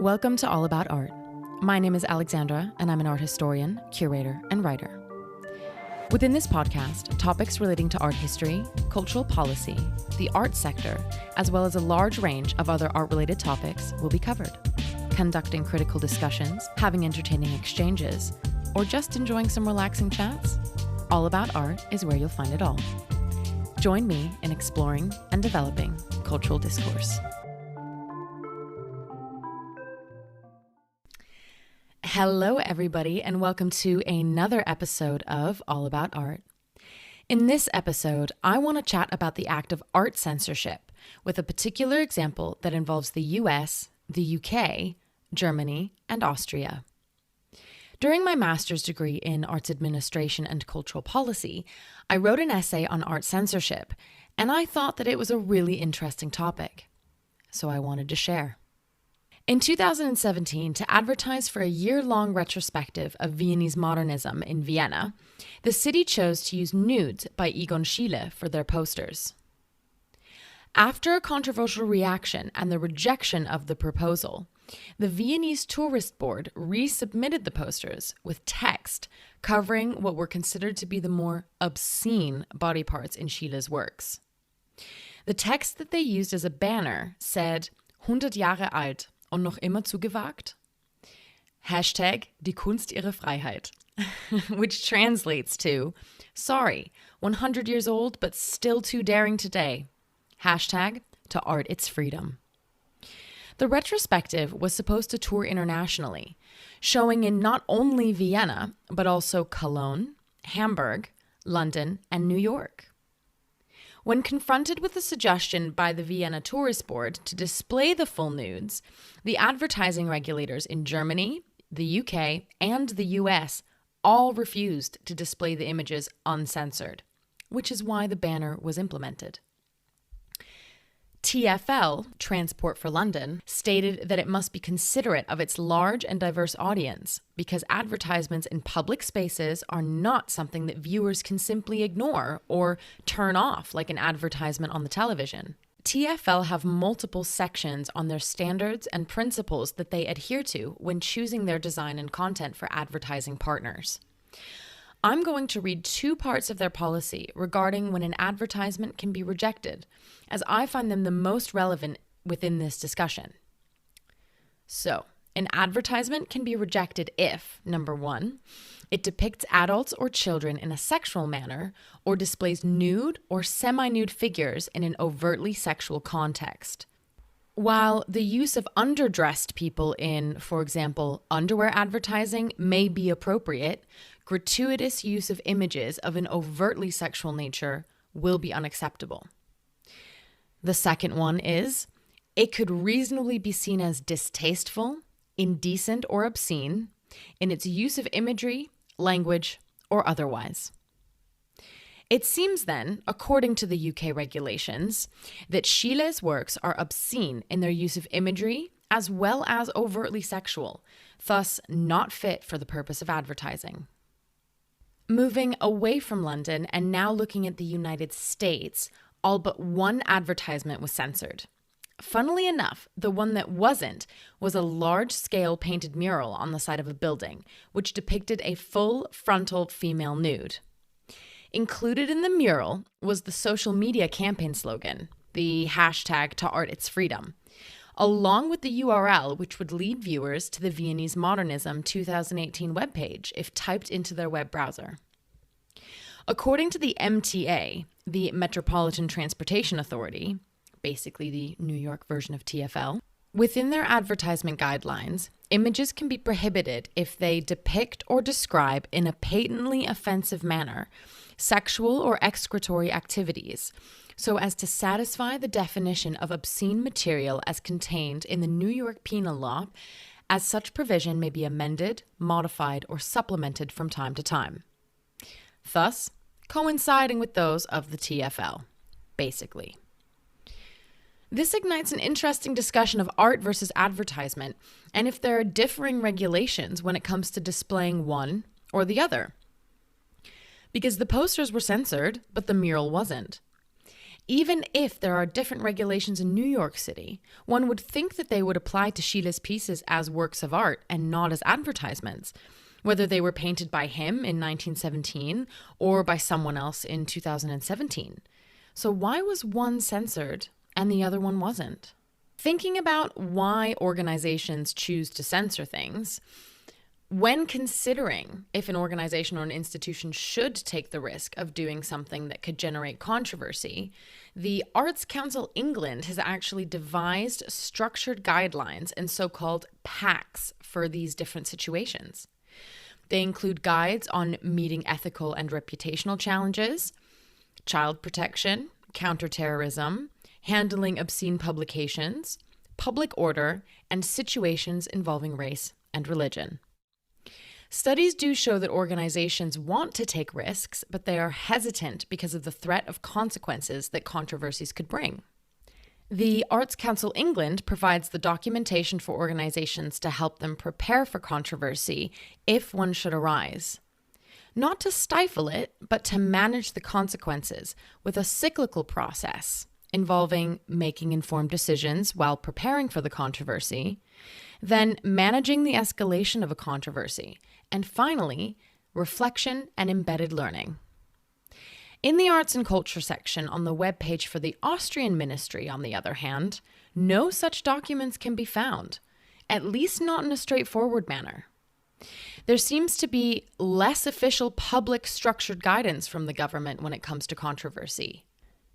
Welcome to All About Art. My name is Alexandra, and I'm an art historian, curator, and writer. Within this podcast, topics relating to art history, cultural policy, the art sector, as well as a large range of other art-related topics will be covered. Conducting critical discussions, having entertaining exchanges, or just enjoying some relaxing chats, All About Art is where you'll find it all. Join me in exploring and developing cultural discourse. Hello, everybody, and welcome to another episode of All About Art. In this episode, I want to chat about the act of art censorship with a particular example that involves the US, the UK, Germany, and Austria. During my master's degree in arts administration and cultural policy, I wrote an essay on art censorship, and I thought that it was a really interesting topic, so I wanted to share. In 2017, to advertise for a year-long retrospective of Viennese Modernism in Vienna, the city chose to use nudes by Egon Schiele for their posters. After a controversial reaction and the rejection of the proposal, the Viennese Tourist Board resubmitted the posters with text covering what were considered to be the more obscene body parts in Schiele's works. The text that they used as a banner said, "100 Jahre alt und noch immer zugewagt? Hashtag die Kunst ihre Freiheit," which translates to, "Sorry, 100 years old but still too daring today. Hashtag to art its freedom." The retrospective was supposed to tour internationally, showing in not only Vienna, but also Cologne, Hamburg, London, and New York. When confronted with the suggestion by the Vienna Tourist Board to display the full nudes, the advertising regulators in Germany, the UK, and the US all refused to display the images uncensored, which is why the banner was implemented. TfL, Transport for London, stated that it must be considerate of its large and diverse audience because advertisements in public spaces are not something that viewers can simply ignore or turn off like an advertisement on the television. TfL have multiple sections on their standards and principles that they adhere to when choosing their design and content for advertising partners. I'm going to read two parts of their policy regarding when an advertisement can be rejected, as I find them the most relevant within this discussion. So, an advertisement can be rejected if, number one, it depicts adults or children in a sexual manner or displays nude or semi-nude figures in an overtly sexual context. While the use of underdressed people in, for example, underwear advertising may be appropriate, gratuitous use of images of an overtly sexual nature will be unacceptable. The second one is, it could reasonably be seen as distasteful, indecent, or obscene in its use of imagery, language, or otherwise. It seems then, according to the UK regulations, that Schiele's works are obscene in their use of imagery as well as overtly sexual, thus not fit for the purpose of advertising. Moving away from London and now looking at the United States, all but one advertisement was censored. Funnily enough, the one that wasn't was a large-scale painted mural on the side of a building, which depicted a full frontal female nude. Included in the mural was the social media campaign slogan, the hashtag to art its freedom, along with the URL which would lead viewers to the Viennese Modernism 2018 webpage if typed into their web browser. According to the MTA, the Metropolitan Transportation Authority, basically the New York version of TfL, within their advertisement guidelines, images can be prohibited if they depict or describe in a patently offensive manner sexual or excretory activities, so as to satisfy the definition of obscene material as contained in the New York Penal Law, as such provision may be amended, modified, or supplemented from time to time. Thus, coinciding with those of the TfL, basically. This ignites an interesting discussion of art versus advertisement, and if there are differing regulations when it comes to displaying one or the other. Because the posters were censored, but the mural wasn't. Even if there are different regulations in New York City, one would think that they would apply to Schiele's pieces as works of art and not as advertisements, whether they were painted by him in 1917 or by someone else in 2017. So why was one censored and the other one wasn't? Thinking about why organizations choose to censor things, when considering if an organization or an institution should take the risk of doing something that could generate controversy, the Arts Council England has actually devised structured guidelines and so-called pacts for these different situations. They include guides on meeting ethical and reputational challenges, child protection, counterterrorism, handling obscene publications, public order, and situations involving race and religion. Studies do show that organizations want to take risks, but they are hesitant because of the threat of consequences that controversies could bring. The Arts Council England provides the documentation for organizations to help them prepare for controversy if one should arise. Not to stifle it, but to manage the consequences with a cyclical process involving making informed decisions while preparing for the controversy, then managing the escalation of a controversy, and finally, reflection and embedded learning. In the Arts and Culture section on the webpage for the Austrian Ministry, on the other hand, no such documents can be found, at least not in a straightforward manner. There seems to be less official public structured guidance from the government when it comes to controversy.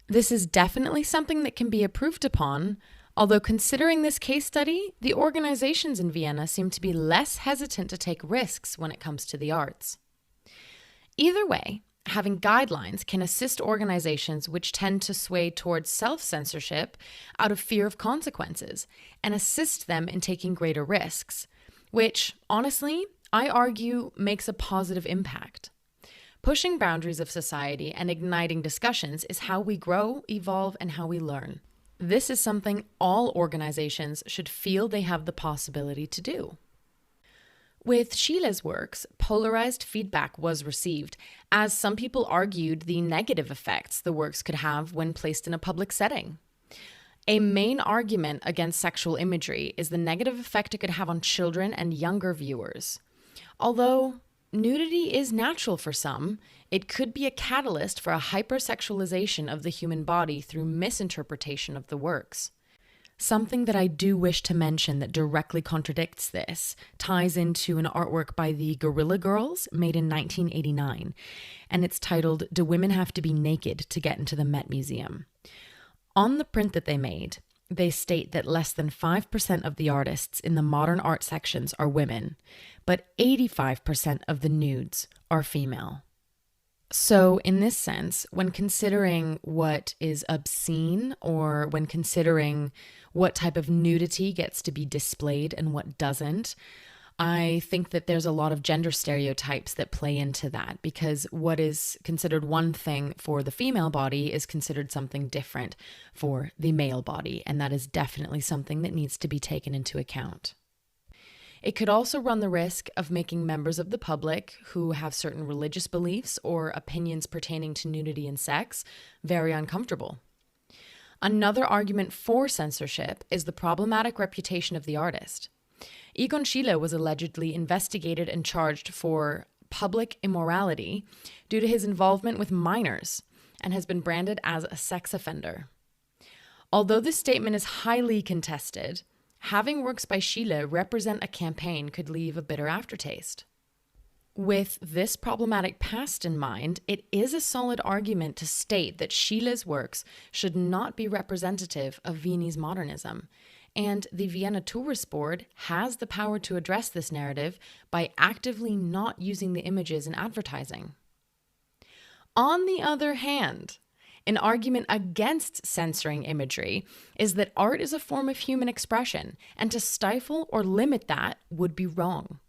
This is definitely something that can be improved upon, although considering this case study, the organizations in Vienna seem to be less hesitant to take risks when it comes to the arts. Either way, having guidelines can assist organizations which tend to sway towards self-censorship out of fear of consequences and assist them in taking greater risks, which, honestly, I argue makes a positive impact. Pushing boundaries of society and igniting discussions is how we grow, evolve, and how we learn. This is something all organizations should feel they have the possibility to do. With Schiele's works, polarized feedback was received, as some people argued the negative effects the works could have when placed in a public setting. A main argument against sexual imagery is the negative effect it could have on children and younger viewers. Although nudity is natural for some, it could be a catalyst for a hypersexualization of the human body through misinterpretation of the works. Something that I do wish to mention that directly contradicts this ties into an artwork by the Gorilla Girls made in 1989, and it's titled, "Do Women Have to Be Naked to Get into the Met Museum?" On the print that they made, they state that less than 5% of the artists in the modern art sections are women, but 85% of the nudes are female. So in this sense, when considering what is obscene or when considering what type of nudity gets to be displayed and what doesn't, I think that there's a lot of gender stereotypes that play into that, because what is considered one thing for the female body is considered something different for the male body, and that is definitely something that needs to be taken into account. It could also run the risk of making members of the public who have certain religious beliefs or opinions pertaining to nudity and sex very uncomfortable. Another argument for censorship is the problematic reputation of the artist. Egon Schiele was allegedly investigated and charged for public immorality due to his involvement with minors and has been branded as a sex offender. Although this statement is highly contested, having works by Schiele represent a campaign could leave a bitter aftertaste. With this problematic past in mind, it is a solid argument to state that Schiele's works should not be representative of Viennese modernism, and the Vienna Tourist Board has the power to address this narrative by actively not using the images in advertising. On the other hand, an argument against censoring imagery is that art is a form of human expression, and to stifle or limit that would be wrong.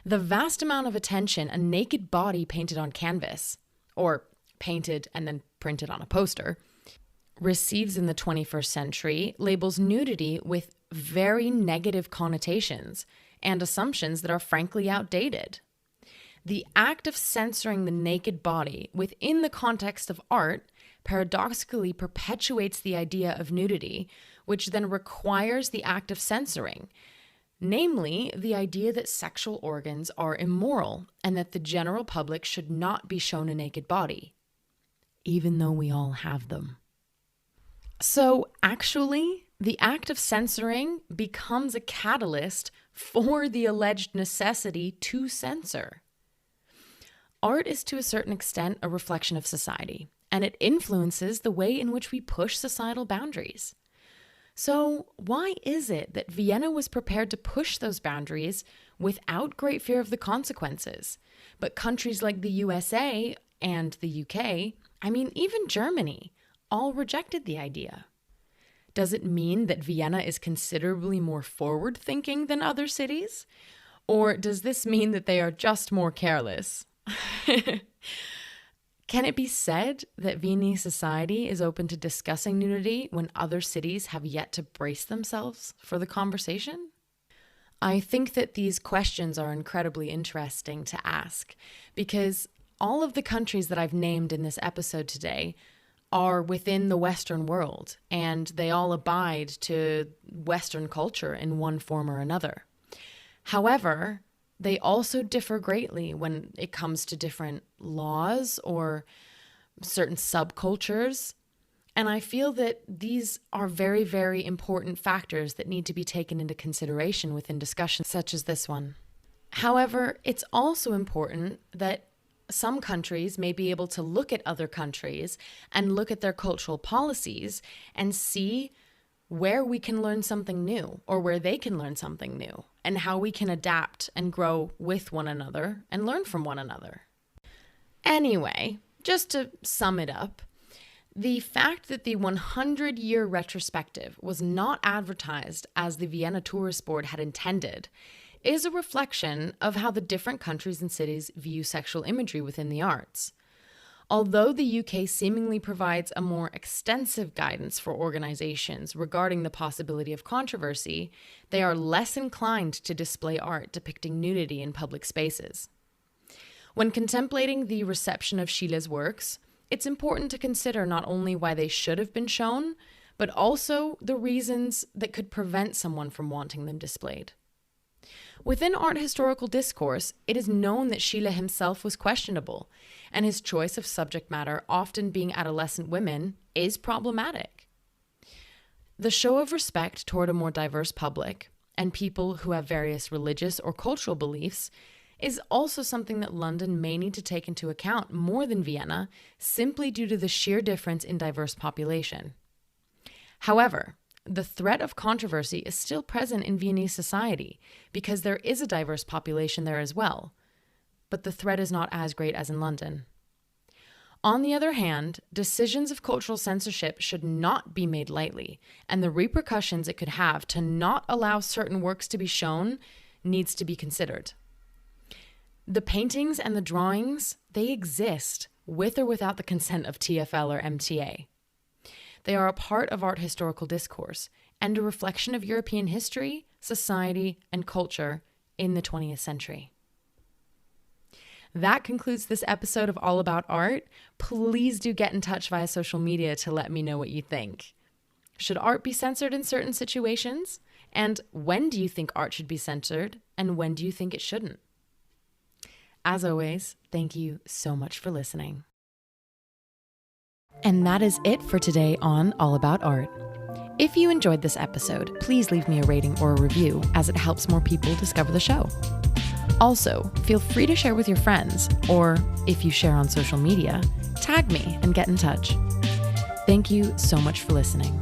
The vast amount of attention a naked body painted on canvas, or painted and then printed on a poster, receives in the 21st century labels nudity with very negative connotations and assumptions that are frankly outdated. The act of censoring the naked body within the context of art paradoxically perpetuates the idea of nudity, which then requires the act of censoring, namely the idea that sexual organs are immoral and that the general public should not be shown a naked body, even though we all have them. So actually, the act of censoring becomes a catalyst for the alleged necessity to censor. Art is to a certain extent a reflection of society, and it influences the way in which we push societal boundaries. So why is it that Vienna was prepared to push those boundaries without great fear of the consequences, but countries like the USA and the UK, even Germany, all rejected the idea? Does it mean that Vienna is considerably more forward-thinking than other cities? Or does this mean that they are just more careless? Can it be said that Viennese society is open to discussing nudity when other cities have yet to brace themselves for the conversation? I think that these questions are incredibly interesting to ask because all of the countries that I've named in this episode today are within the Western world, and they all abide to Western culture in one form or another. However, they also differ greatly when it comes to different laws or certain subcultures, and I feel that these are very, very important factors that need to be taken into consideration within discussions such as this one. However, it's also important that some countries may be able to look at other countries and look at their cultural policies and see where we can learn something new or where they can learn something new and how we can adapt and grow with one another and learn from one another. Anyway, just to sum it up, the fact that the 100-year retrospective was not advertised as the Vienna Tourist Board had intended is a reflection of how the different countries and cities view sexual imagery within the arts. Although the UK seemingly provides a more extensive guidance for organizations regarding the possibility of controversy, they are less inclined to display art depicting nudity in public spaces. When contemplating the reception of Schiele's works, it's important to consider not only why they should have been shown, but also the reasons that could prevent someone from wanting them displayed. Within art historical discourse, it is known that Schiele himself was questionable, and his choice of subject matter, often being adolescent women, is problematic. The show of respect toward a more diverse public, and people who have various religious or cultural beliefs, is also something that London may need to take into account more than Vienna, simply due to the sheer difference in diverse population. However, the threat of controversy is still present in Viennese society because there is a diverse population there as well, but the threat is not as great as in London. On the other hand, decisions of cultural censorship should not be made lightly, and the repercussions it could have to not allow certain works to be shown needs to be considered. The paintings and the drawings, they exist with or without the consent of TfL or MTA. They are a part of art historical discourse and a reflection of European history, society, and culture in the 20th century. That concludes this episode of All About Art. Please do get in touch via social media to let me know what you think. Should art be censored in certain situations? And when do you think art should be censored? And when do you think it shouldn't? As always, thank you so much for listening. And that is it for today on All About Art. If you enjoyed this episode, please leave me a rating or a review as it helps more people discover the show. Also, feel free to share with your friends, or if you share on social media, tag me and get in touch. Thank you so much for listening.